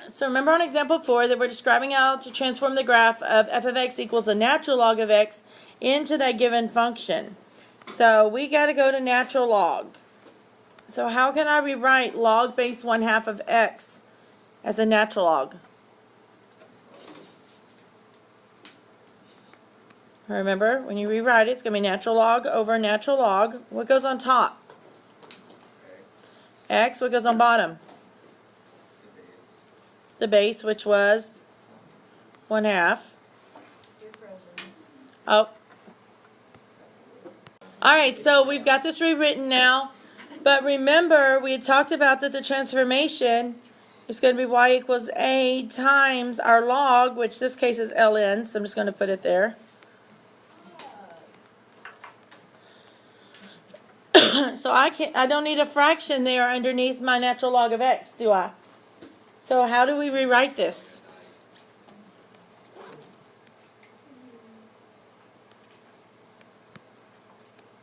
So remember on example 4 that we're describing how to transform the graph of f of x equals a natural log of x into that given function. So we got to go to natural log. So how can I rewrite log base 1/2 of x as a natural log? Remember, when you rewrite it, it's going to be natural log over natural log. What goes on top? X. What goes on bottom? The base, which was 1/2. Oh. Alright, so we've got this rewritten now. But remember, we had talked about that the transformation is going to be y equals a times our log, which this case is ln, so I'm just going to put it there. So I don't need a fraction there underneath my natural log of x, do I? So how do we rewrite this?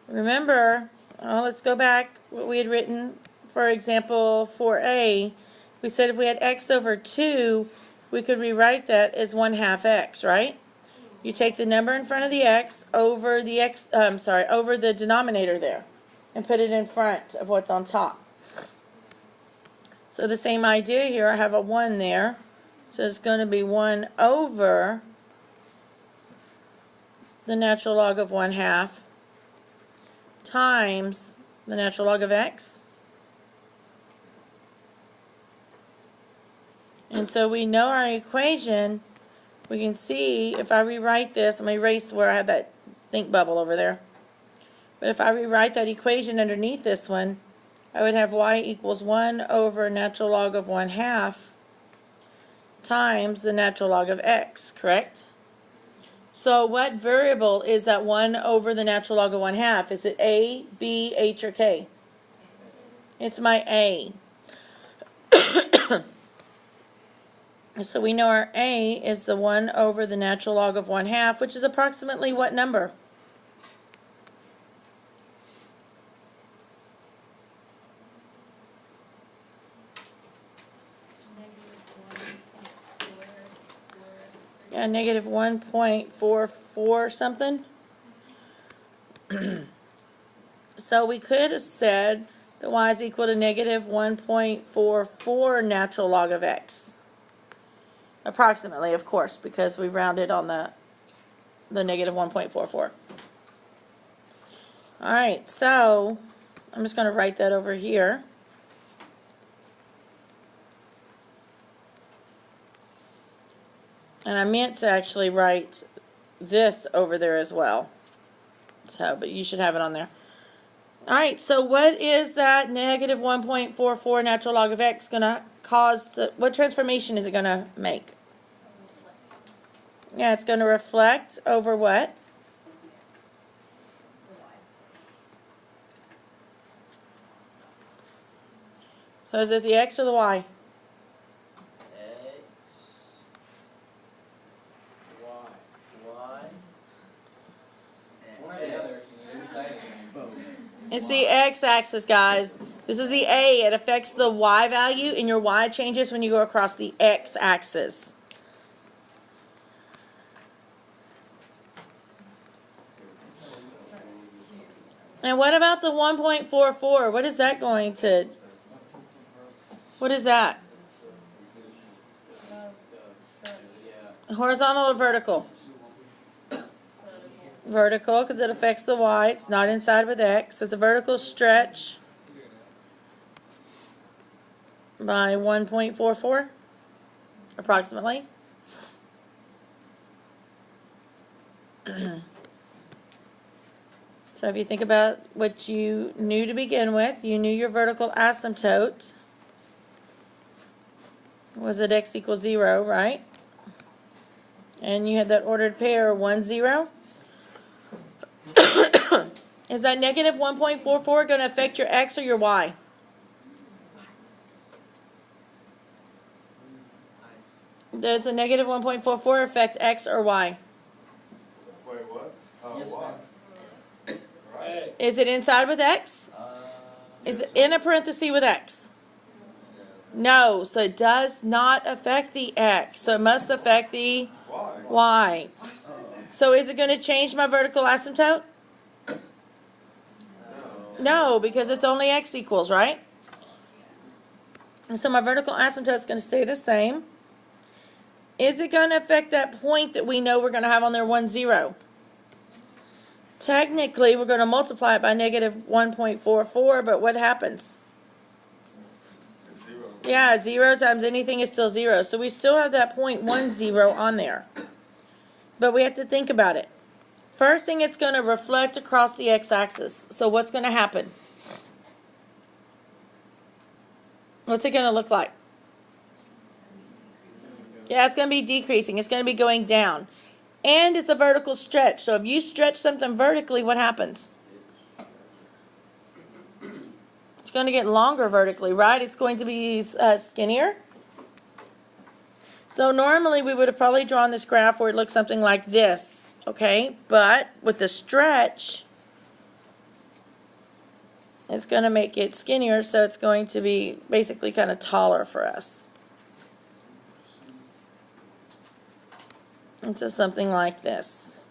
Remember, let's go back what we had written for example 4a. We said if we had x over 2, we could rewrite that as 1/2 x, right? You take the number in front of the x over the over the denominator there and put it in front of what's on top. So the same idea here, I have a 1 there. So it's going to be 1 over the natural log of 1/2 times the natural log of x. And so we know our equation. We can see if I rewrite this, I'm going to erase where I had that think bubble over there. But if I rewrite that equation underneath this one, I would have y equals 1 over natural log of 1/2 times the natural log of x, correct? So what variable is that 1 over the natural log of 1/2? Is it a, b, h, or k? It's my a. So we know our a is the 1 over the natural log of 1/2, which is approximately what number? Yeah, negative 1.44 something. So we could have said that y is equal to negative 1.44 natural log of x. Approximately, of course, because we rounded on the negative 1.44. Alright, so I'm just going to write that over here. And I meant to actually write this over there as well. So, but you should have it on there. Alright, so what is that negative 1.44 natural log of x going to cause? What transformation is it going to make? Yeah, it's going to reflect over what? So is it the x or the y? It's the x-axis, guys. This is the a. It affects the y value, and your y changes when you go across the x-axis. And what about the 1.44? What is that going to... What is that? Horizontal or vertical? Vertical, because it affects the y. It's not inside with x. It's a vertical stretch by 1.44, approximately. So if you think about what you knew to begin with, you knew your vertical asymptote was at x equals 0, right? And you had that ordered pair 1, 0. Is that negative 1.44 going to affect your x or your y? Does a negative 1.44 affect x or y? Wait, what? Yes, Y. Right. Is it inside with x? Is it in a parenthesis with x? No, so it does not affect the X. So it must affect the Why? Y. So is it going to change my vertical asymptote? No, because it's only X equals, right? And so my vertical asymptote is going to stay the same. Is it going to affect that point that we know we're going to have on there, 1, 0? Technically, we're going to multiply it by negative 1.44, but what happens? It's 0. Yeah, 0 times anything is still 0. So we still have that 0.10 on there. But we have to think about it. First thing, it's going to reflect across the x-axis. So what's going to happen? What's it going to look like? Yeah, it's going to be decreasing. It's going to be going down. And it's a vertical stretch. So if you stretch something vertically, what happens? It's going to get longer vertically, right? It's going to be skinnier. So normally we would have probably drawn this graph where it looks something like this, okay? But with the stretch, it's going to make it skinnier, so it's going to be basically kind of taller for us. And so something like this.